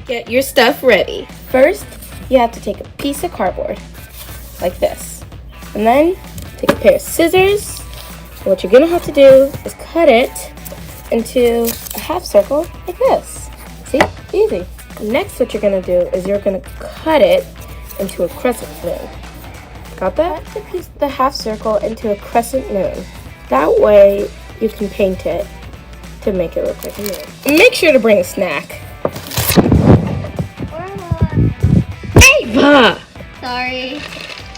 Get your stuff ready. First, you have to take a piece of cardboard, like this. And then, take a pair of scissors. What you're gonna have to do is cut it into a half circle, like this. See? Easy. Next, what you're gonna do is you're gonna cut it into a crescent moon. Got that? Cut the half circle into a crescent moon. That way, you can paint it to make it look like a moon. Make sure to bring a snack. Ava! Sorry.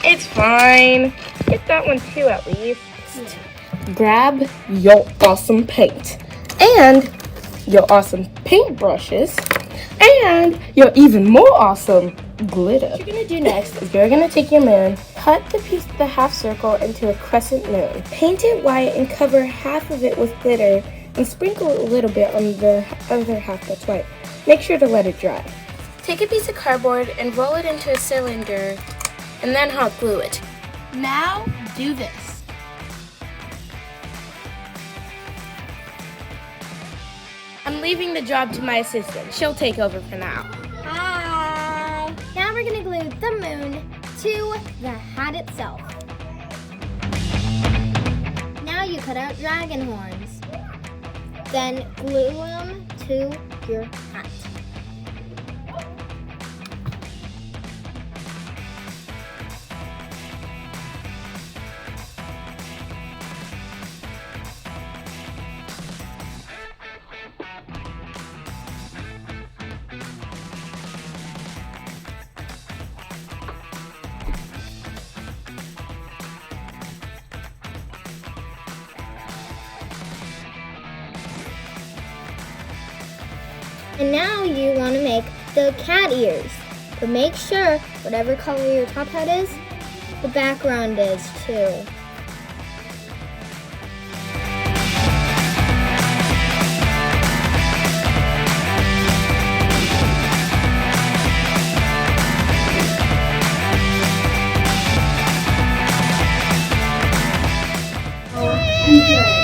It's fine. Get that one too, at least. Grab your awesome paint and your awesome paintbrushes and your even more awesome glitter. What you're gonna do next is you're gonna take your moon, cut the half circle into a crescent moon, paint it white and cover half of it with glitter and sprinkle a little bit on the other half that's white. Make sure to let it dry. Take a piece of cardboard and roll it into a cylinder and then hot glue it. Now do this. I'm leaving the job to my assistant. She'll take over for now. Hi. Now we're gonna glue the moon to the hat itself. Now you cut out dragon horns. Then glue them to your hat. And now you want to make the cat ears. But make sure, whatever color your top hat is, the background is too. Okay.